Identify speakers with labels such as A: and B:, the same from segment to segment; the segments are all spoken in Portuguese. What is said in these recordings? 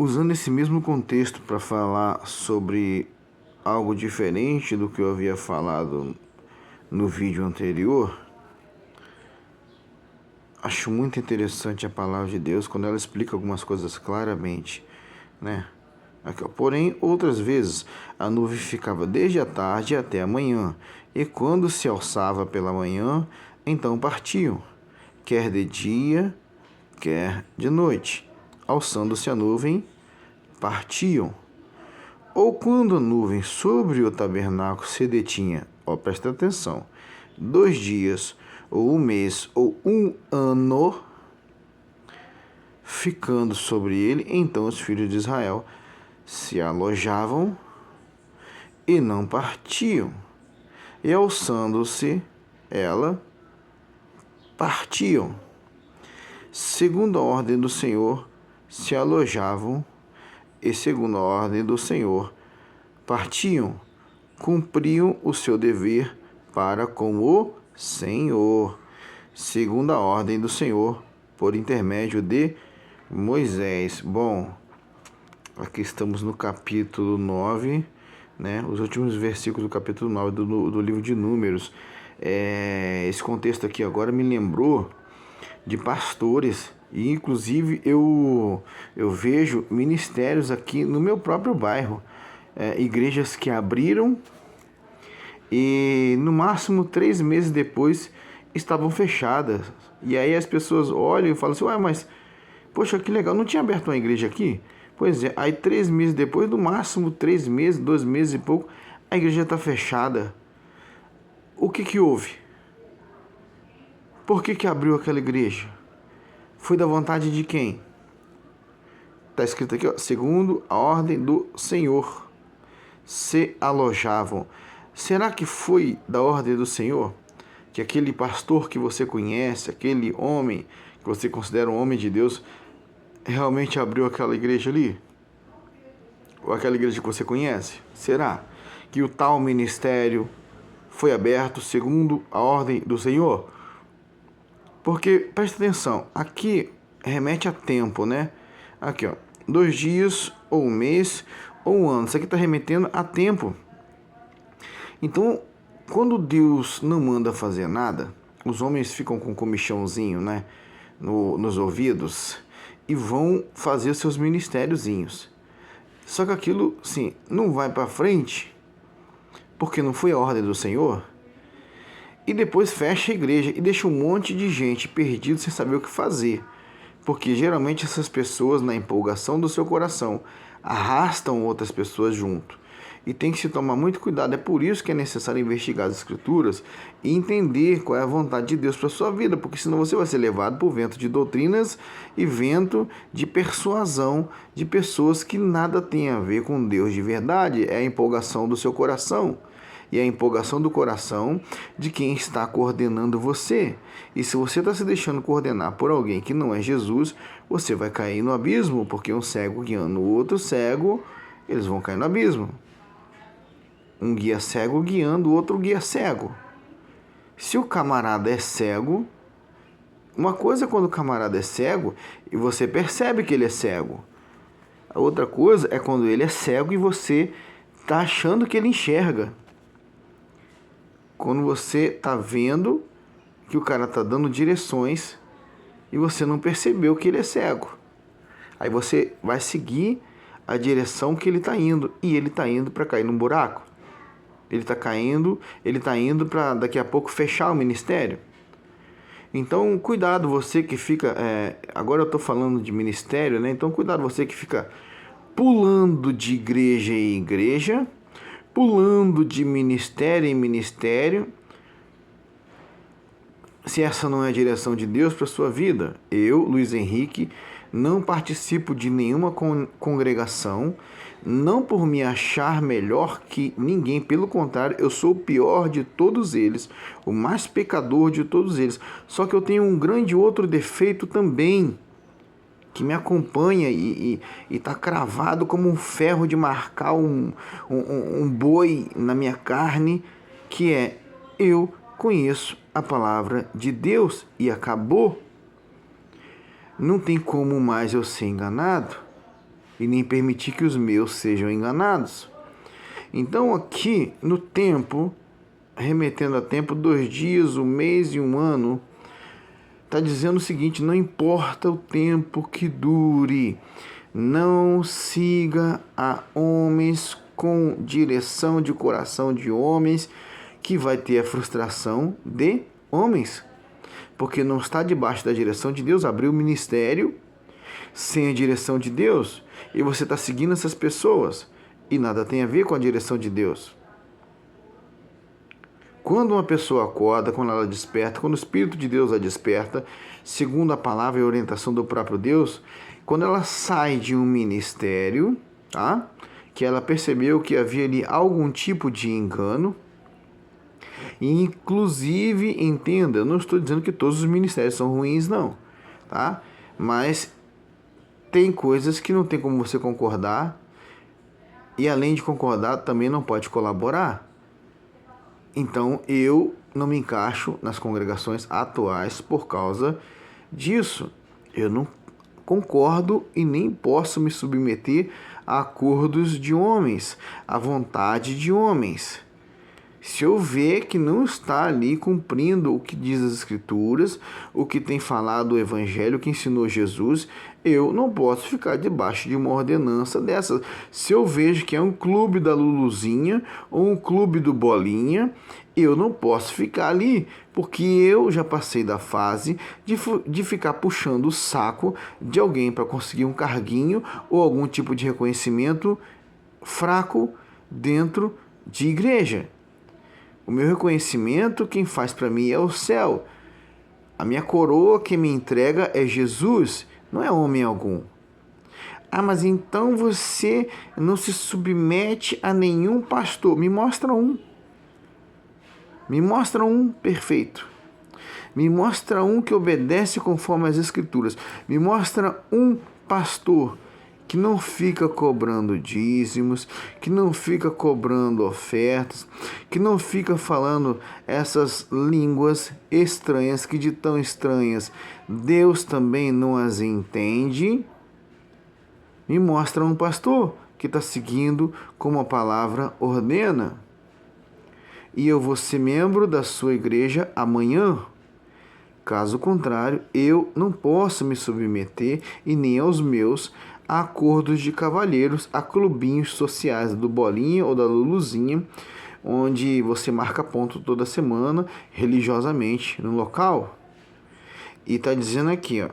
A: Usando esse mesmo contexto para falar sobre algo diferente do que eu havia falado no vídeo anterior, acho muito interessante a palavra de Deus quando ela explica algumas coisas claramente, né? Aqui, ó. Porém, outras vezes a nuvem ficava desde a tarde até a manhã, e quando se alçava pela manhã, então partiam, quer de dia, quer de noite. Alçando-se a nuvem, partiam. Ou quando a nuvem sobre o tabernáculo se detinha, ó, presta atenção, 2 dias, ou um mês, ou um ano, ficando sobre ele, então os filhos de Israel se alojavam e não partiam. E alçando-se ela, partiam. Segundo a ordem do Senhor, se alojavam, e segundo a ordem do Senhor, partiam, cumpriam o seu dever para com o Senhor, segundo a ordem do Senhor, por intermédio de Moisés. Bom, aqui estamos no capítulo 9, né? Os últimos versículos do capítulo 9 do livro de Números. Esse contexto aqui agora me lembrou de pastores, e inclusive eu vejo ministérios aqui no meu próprio bairro, igrejas que abriram e no máximo 3 meses depois estavam fechadas. E aí as pessoas olham e falam assim: ué, mas poxa, que legal, não tinha aberto uma igreja aqui? Pois é, aí 3 meses depois, no máximo 3 meses, 2 meses e pouco, a igreja está fechada. O que houve? Por que abriu aquela igreja? Foi da vontade de quem? Está escrito aqui, ó, segundo a ordem do Senhor, se alojavam. Será que foi da ordem do Senhor? Que aquele pastor que você conhece, aquele homem que você considera um homem de Deus, realmente abriu aquela igreja ali? Ou aquela igreja que você conhece? Será que o tal ministério foi aberto segundo a ordem do Senhor? Porque, presta atenção, aqui remete a tempo, né? Aqui, ó, 2 dias, ou um mês, ou um ano. Isso aqui está remetendo a tempo. Então, quando Deus não manda fazer nada, os homens ficam com um comichãozinho, né, nos ouvidos, e vão fazer os seus ministériozinhos. Só que aquilo, sim, não vai para frente, porque não foi a ordem do Senhor. E depois fecha a igreja e deixa um monte de gente perdido sem saber o que fazer. Porque geralmente essas pessoas, na empolgação do seu coração, arrastam outras pessoas junto. E tem que se tomar muito cuidado. É por isso que é necessário investigar as escrituras e entender qual é a vontade de Deus para a sua vida. Porque senão você vai ser levado por vento de doutrinas e vento de persuasão de pessoas que nada têm a ver com Deus de verdade. É a empolgação do seu coração. E a empolgação do coração de quem está coordenando você. E se você está se deixando coordenar por alguém que não é Jesus, você vai cair no abismo, porque um cego guiando o outro cego, eles vão cair no abismo. Um guia cego guiando o outro guia cego. Se o camarada é cego, uma coisa é quando o camarada é cego e você percebe que ele é cego. A outra coisa é quando ele é cego e você está achando que ele enxerga. Quando você está vendo que o cara está dando direções e você não percebeu que ele é cego. Aí você vai seguir a direção que ele está indo, e ele está indo para cair num buraco. Ele está indo para daqui a pouco fechar o ministério. Então, cuidado você que fica... agora eu estou falando de ministério, né? Então, cuidado você que fica pulando de igreja em igreja, pulando de ministério em ministério, se essa não é a direção de Deus para a sua vida. Eu, Luiz Henrique, não participo de nenhuma congregação, não por me achar melhor que ninguém, pelo contrário, eu sou o pior de todos eles, o mais pecador de todos eles. Só que eu tenho um grande outro defeito também, que me acompanha e está cravado como um ferro de marcar um boi na minha carne, que é: eu conheço a palavra de Deus e acabou. Não tem como mais eu ser enganado. e nem permitir que os meus sejam enganados. Então aqui no tempo, remetendo a tempo, 2 dias, 1 mês e 1 ano, está dizendo o seguinte: não importa o tempo que dure, não siga a homens com direção de coração de homens, que vai ter a frustração de homens, porque não está debaixo da direção de Deus. Abriu o ministério sem a direção de Deus e você está seguindo essas pessoas e nada tem a ver com a direção de Deus. Quando uma pessoa acorda, quando ela desperta, quando o Espírito de Deus a desperta, segundo a palavra e a orientação do próprio Deus, quando ela sai de um ministério, tá? Que ela percebeu que havia ali algum tipo de engano, e inclusive, entenda, eu não estou dizendo que todos os ministérios são ruins, não, tá? Mas tem coisas que não tem como você concordar, e além de concordar, também não pode colaborar. Então, eu não me encaixo nas congregações atuais por causa disso. Eu não concordo e nem posso me submeter a acordos de homens, à vontade de homens. Se eu ver que não está ali cumprindo o que diz as Escrituras, o que tem falado o Evangelho, o que ensinou Jesus, eu não posso ficar debaixo de uma ordenança dessas. Se eu vejo que é um clube da Luluzinha ou um clube do Bolinha, eu não posso ficar ali, porque eu já passei da fase de ficar puxando o saco de alguém para conseguir um carguinho ou algum tipo de reconhecimento fraco dentro de igreja. O meu reconhecimento, quem faz para mim é o céu. A minha coroa, quem me entrega é Jesus, não é homem algum. Ah, mas então você não se submete a nenhum pastor. Me mostra um. Me mostra um perfeito. Me mostra um que obedece conforme as Escrituras. Me mostra um pastor que não fica cobrando dízimos, que não fica cobrando ofertas, que não fica falando essas línguas estranhas, que de tão estranhas Deus também não as entende. Me mostra um pastor que está seguindo como a palavra ordena. E eu vou ser membro da sua igreja amanhã. Caso contrário, eu não posso me submeter, e nem aos meus, a acordos de cavalheiros, a clubinhos sociais do Bolinha ou da Luluzinha, onde você marca ponto toda semana, religiosamente, no local. E está dizendo aqui, ó,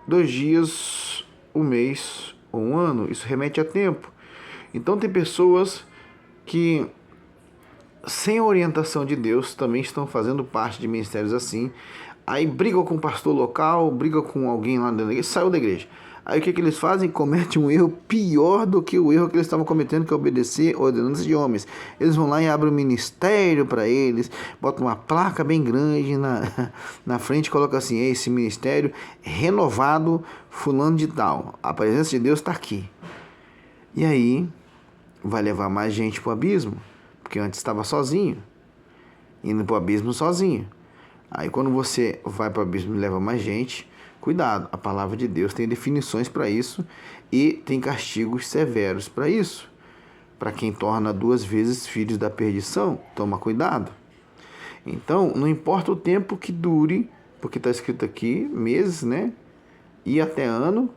A: 2 dias, 1 mês ou 1 ano, isso remete a tempo. Então tem pessoas que, sem a orientação de Deus, também estão fazendo parte de ministérios assim. Aí brigam com o pastor local, brigam com alguém lá dentro da igreja, saiu da igreja. Aí o que eles fazem? Cometem um erro pior do que o erro que eles estavam cometendo, que é obedecer ordenanças de homens. Eles vão lá e abrem um ministério para eles, botam uma placa bem grande na frente e colocam assim: esse ministério renovado, fulano de tal. A presença de Deus está aqui. E aí vai levar mais gente para o abismo, porque antes estava sozinho, indo para o abismo sozinho. Aí quando você vai para o abismo e leva mais gente, cuidado, a palavra de Deus tem definições para isso e tem castigos severos para isso. Para quem torna 2 vezes filhos da perdição, toma cuidado. Então, não importa o tempo que dure, porque está escrito aqui, meses, né? E até ano,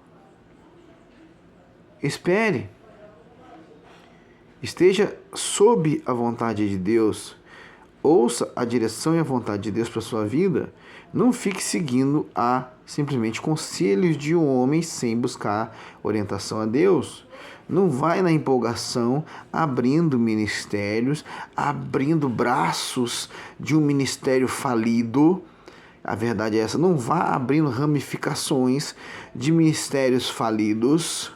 A: espere. Esteja sob a vontade de Deus. Ouça a direção e a vontade de Deus para a sua vida. Não fique seguindo simplesmente conselhos de homens sem buscar orientação a Deus. Não vai na empolgação abrindo ministérios, abrindo braços de um ministério falido. A verdade é essa. Não vá abrindo ramificações de ministérios falidos,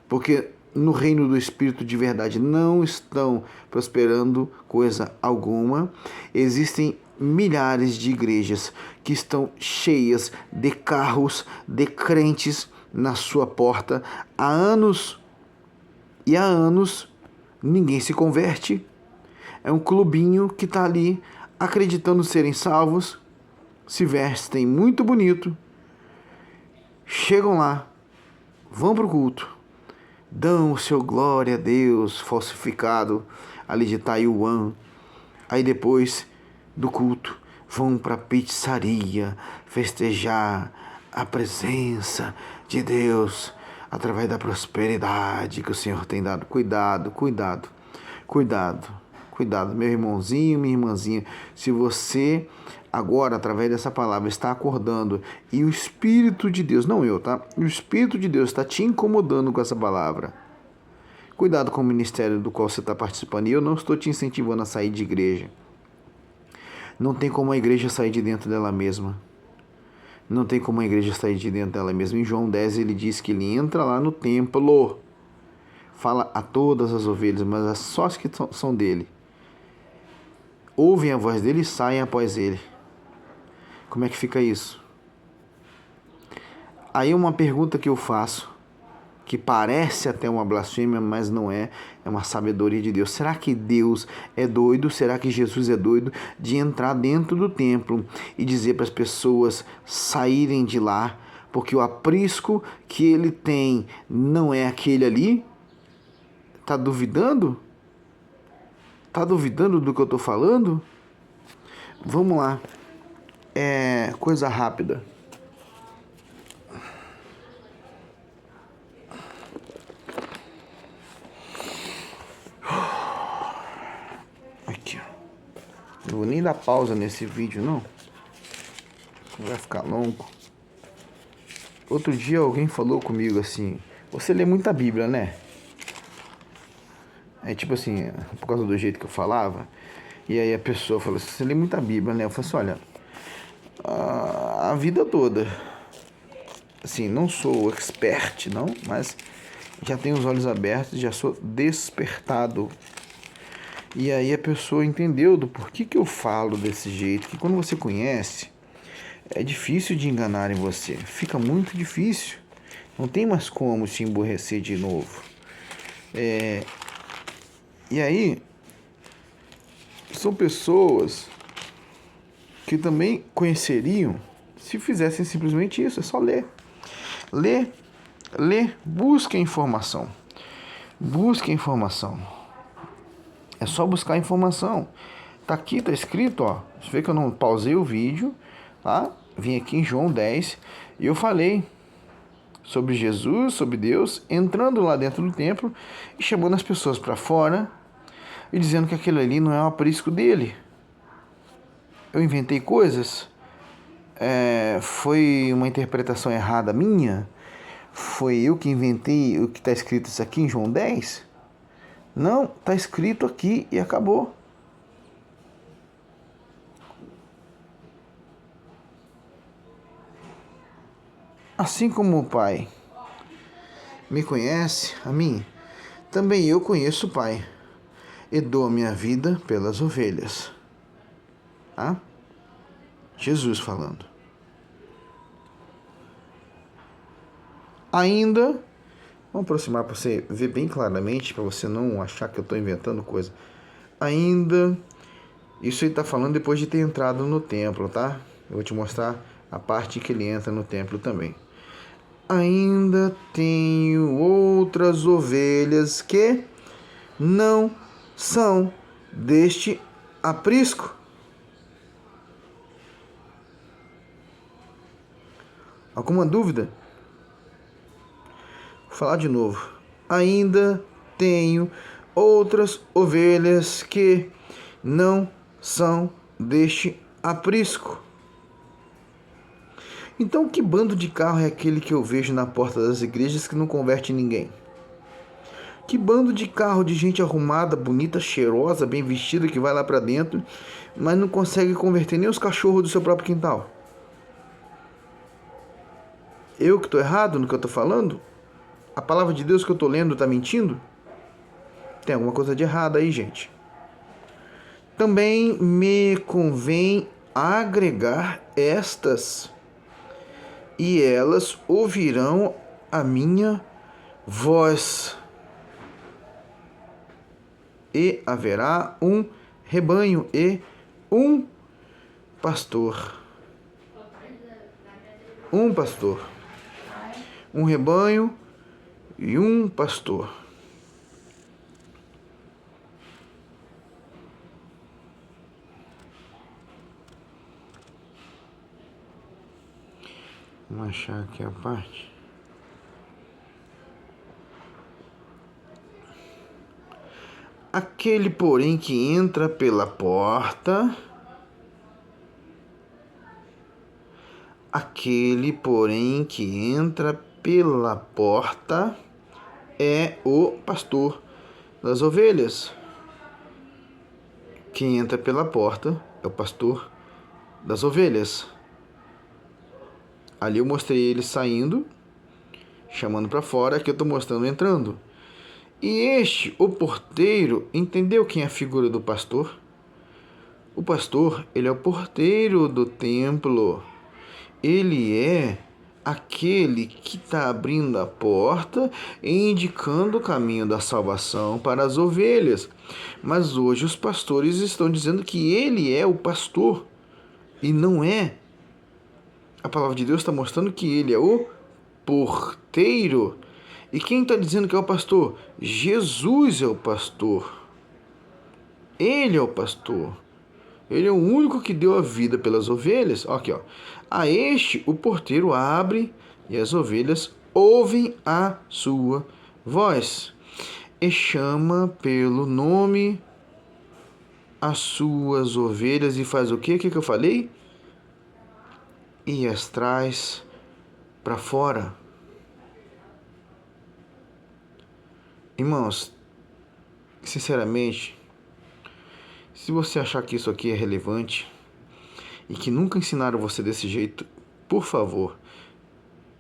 A: porque no reino do Espírito de verdade não estão prosperando coisa alguma. Existem milhares de igrejas que estão cheias de carros, de crentes na sua porta há anos, e há anos ninguém se converte. É um clubinho que está ali acreditando serem salvos, se vestem muito bonito, chegam lá, vão para o culto, dão o seu glória a Deus falsificado ali de Taiwan. Aí depois do culto vão para a pizzaria festejar a presença de Deus através da prosperidade que o Senhor tem dado. Cuidado, cuidado, cuidado, cuidado, meu irmãozinho, minha irmãzinha. Se você agora, através dessa palavra, está acordando e o Espírito de Deus, não eu, tá? O Espírito de Deus está te incomodando com essa palavra. Cuidado com o ministério do qual você está participando. E eu não estou te incentivando a sair de igreja. Não tem como a igreja sair de dentro dela mesma. Não tem como a igreja sair de dentro dela mesma. Em João 10 ele diz que ele entra lá no templo, fala a todas as ovelhas, mas só as que são dele ouvem a voz dele e saem após ele. Como é que fica isso? Aí uma pergunta que eu faço, que parece até uma blasfêmia, mas não é, é uma sabedoria de Deus. Será que Deus é doido? Será que Jesus é doido de entrar dentro do templo e dizer para as pessoas saírem de lá, porque o aprisco que ele tem não é aquele ali? Tá duvidando? Tá duvidando do que eu estou falando? Vamos lá. Coisa rápida. Aqui, ó. Não vou nem dar pausa nesse vídeo, não. Vai ficar longo. Outro dia alguém falou comigo assim: você lê muita Bíblia, né? É tipo assim, por causa do jeito que eu falava. E aí a pessoa falou assim: você lê muita Bíblia, né? Eu falei assim: olha, a vida toda. Assim, não sou expert, não, mas já tenho os olhos abertos, já sou despertado. E aí a pessoa entendeu do porquê que eu falo desse jeito, que quando você conhece, é difícil de enganar em você. Fica muito difícil. Não tem mais como se emborrecer de novo. E aí, são pessoas que também conheceriam se fizessem simplesmente isso. É só ler. Ler, busque a informação. Busque a informação. É só buscar a informação. Tá aqui, tá escrito, ó. Você vê que eu não pausei o vídeo, tá? Vim aqui em João 10 e eu falei sobre Jesus, sobre Deus, entrando lá dentro do templo e chamando as pessoas para fora e dizendo que aquilo ali não é o aprisco dele. Eu inventei coisas? Foi uma interpretação errada minha? Foi eu que inventei o que está escrito isso aqui em João 10? Não, está escrito aqui e acabou. Assim como o Pai me conhece, a mim, também eu conheço o Pai e dou a minha vida pelas ovelhas. Tá? Jesus falando. Ainda, vamos aproximar para você ver bem claramente, para você não achar que eu estou inventando coisa. Ainda, isso ele está falando depois de ter entrado no templo, tá? Eu vou te mostrar a parte que ele entra no templo também. Ainda tenho outras ovelhas que não são deste aprisco. Alguma dúvida? Vou falar de novo. Ainda tenho outras ovelhas que não são deste aprisco. Então, que bando de carro é aquele que eu vejo na porta das igrejas que não converte ninguém? Que bando de carro de gente arrumada, bonita, cheirosa, bem vestida, que vai lá para dentro, mas não consegue converter nem os cachorros do seu próprio quintal? Eu que estou errado no que eu estou falando? A palavra de Deus que eu estou lendo está mentindo? Tem alguma coisa de errado aí, gente. Também me convém agregar estas, e elas ouvirão a minha voz. E haverá um rebanho e um pastor. Um pastor. um rebanho e um pastor. Vamos achar aqui a parte. Aquele, porém, que entra pela porta. Aquele, porém, que entra pela porta é o pastor das ovelhas. Quem entra pela porta é o pastor das ovelhas. Ali eu mostrei ele saindo, chamando para fora, aqui eu estou mostrando entrando. E este, o porteiro, entendeu quem é a figura do pastor? O pastor, ele é o porteiro do templo. Ele é aquele que está abrindo a porta e indicando o caminho da salvação para as ovelhas. Mas hoje os pastores estão dizendo que ele é o pastor e não é. A palavra de Deus está mostrando que ele é o porteiro. E quem está dizendo que é o pastor? Jesus é o pastor. Ele é o pastor. Ele é o único que deu a vida pelas ovelhas. Aqui, ó. A este o porteiro abre e as ovelhas ouvem a sua voz. E chama pelo nome as suas ovelhas e faz o quê? O que eu falei? E as traz para fora. Irmãos, sinceramente, se você achar que isso aqui é relevante e que nunca ensinaram você desse jeito, por favor,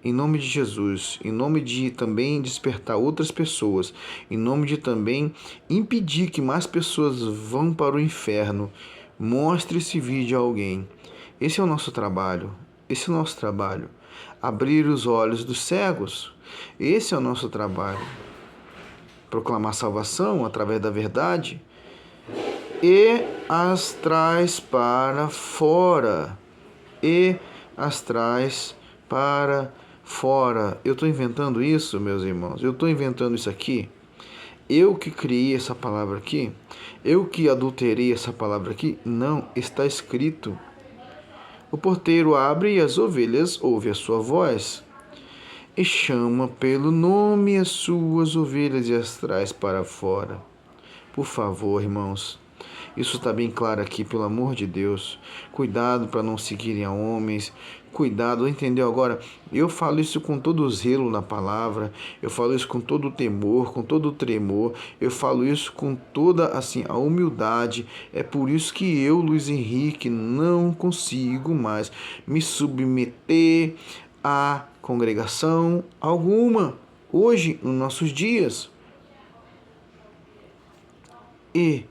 A: em nome de Jesus, em nome de também despertar outras pessoas, em nome de também impedir que mais pessoas vão para o inferno, mostre esse vídeo a alguém. Esse é o nosso trabalho. Esse é o nosso trabalho. Abrir os olhos dos cegos. Esse é o nosso trabalho. Proclamar salvação através da verdade. E as traz para fora. E as traz para fora. Eu estou inventando isso, meus irmãos. Eu estou inventando isso aqui. Eu que criei essa palavra aqui. Eu que adulterei essa palavra aqui. Não, está escrito. O porteiro abre e as ovelhas ouvem a sua voz. E chama pelo nome as suas ovelhas e as traz para fora. Por favor, irmãos. Isso está bem claro aqui, pelo amor de Deus. Cuidado para não seguirem a homens. Cuidado, entendeu? Agora, eu falo isso com todo o zelo na palavra. Eu falo isso com todo o temor, com todo o tremor. Eu falo isso com toda assim a humildade. É por isso que eu, Luiz Henrique, não consigo mais me submeter a congregação alguma. Hoje, nos nossos dias. E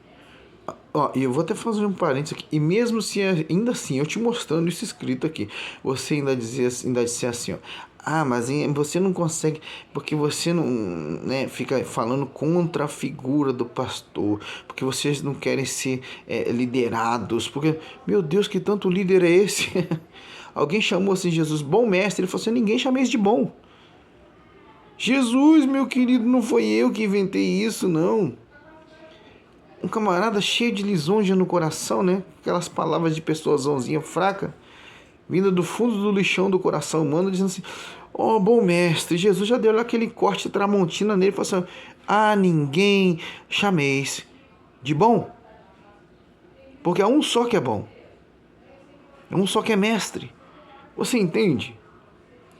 A: eu vou até fazer um parênteses aqui. E mesmo se ainda assim, eu te mostrando isso escrito aqui, você ainda disser assim, ó. Ah, mas você não consegue, porque você não, né, fica falando contra a figura do pastor, porque vocês não querem ser liderados, porque, meu Deus, que tanto líder é esse? Alguém chamou assim Jesus, bom mestre, ele falou assim, ninguém chama esse de bom. Jesus, meu querido, não foi eu que inventei isso, não. Um camarada cheio de lisonja no coração, né? Aquelas palavras de persuasãozinha fraca, vinda do fundo do lixão do coração humano, dizendo assim, ó, bom mestre, Jesus já deu lá aquele corte tramontina nele, falou assim, a ninguém chameis de bom, porque há um só que é bom, é um só que é mestre. Você entende?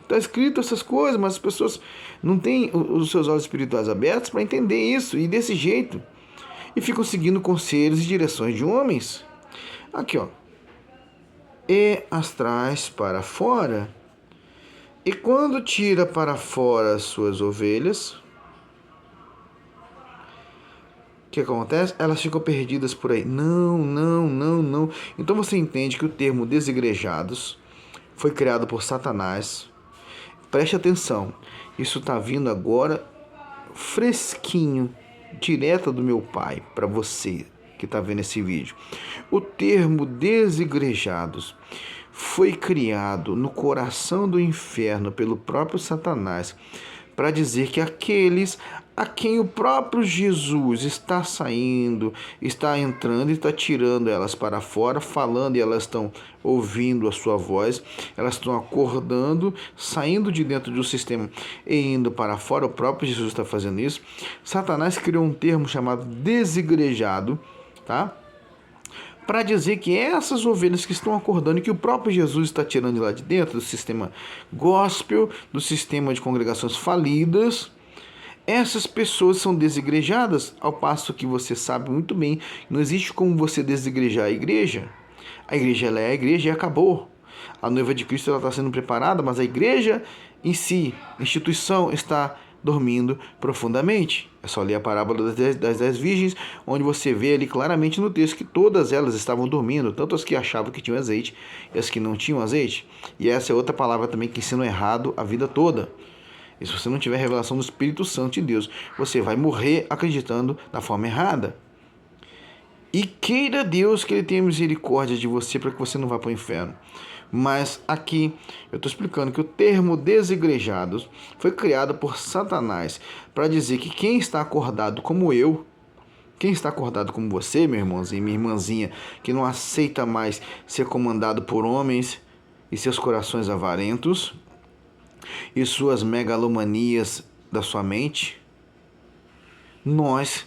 A: Está escrito essas coisas, mas as pessoas não têm os seus olhos espirituais abertos para entender isso, e desse jeito, e ficam seguindo conselhos e direções de homens. Aqui, ó. E as traz para fora. E quando tira para fora as suas ovelhas, o que acontece? Elas ficam perdidas por aí. Não. Então você entende que o termo desigrejados foi criado por Satanás. Preste atenção. Isso está vindo agora fresquinho, direto do meu pai, para você que está vendo esse vídeo. O termo desigrejados foi criado no coração do inferno pelo próprio Satanás para dizer que aqueles a quem o próprio Jesus está saindo, está entrando e está tirando elas para fora, falando, e elas estão ouvindo a sua voz, elas estão acordando, saindo de dentro do sistema e indo para fora. O próprio Jesus está fazendo isso. Satanás criou um termo chamado desigrejado, tá? Para dizer que essas ovelhas que estão acordando e que o próprio Jesus está tirando de lá de dentro, do sistema gospel, do sistema de congregações falidas, essas pessoas são desigrejadas, ao passo que você sabe muito bem, não existe como você desigrejar a igreja. A igreja, ela é a igreja e acabou. A noiva de Cristo está sendo preparada, mas a igreja em si, a instituição, está dormindo profundamente. É só ler a parábola das 10 virgens, onde você vê ali claramente no texto que todas elas estavam dormindo, tanto as que achavam que tinham azeite e as que não tinham azeite. E essa é outra palavra também que ensina errado a vida toda. E se você não tiver revelação do Espírito Santo de Deus, você vai morrer acreditando da forma errada. E queira Deus que Ele tenha misericórdia de você para que você não vá para o inferno. Mas aqui eu estou explicando que o termo desigrejados foi criado por Satanás para dizer que quem está acordado como eu, quem está acordado como você, meu irmãozinho, minha irmãzinha, que não aceita mais ser comandado por homens e seus corações avarentos e suas megalomanias da sua mente, nós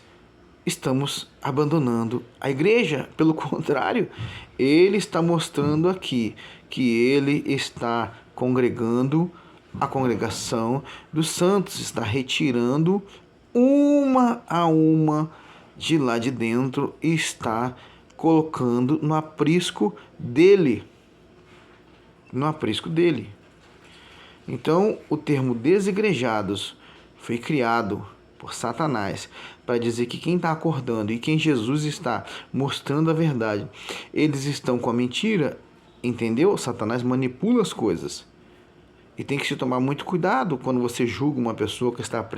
A: estamos abandonando a igreja. Pelo contrário, ele está mostrando aqui que ele está congregando a congregação dos santos, está retirando uma a uma de lá de dentro e está colocando no aprisco dele. No aprisco dele. Então, o termo desigrejados foi criado por Satanás para dizer que quem está acordando e quem Jesus está mostrando a verdade, eles estão com a mentira, entendeu? Satanás manipula as coisas. E tem que se tomar muito cuidado quando você julga uma pessoa que está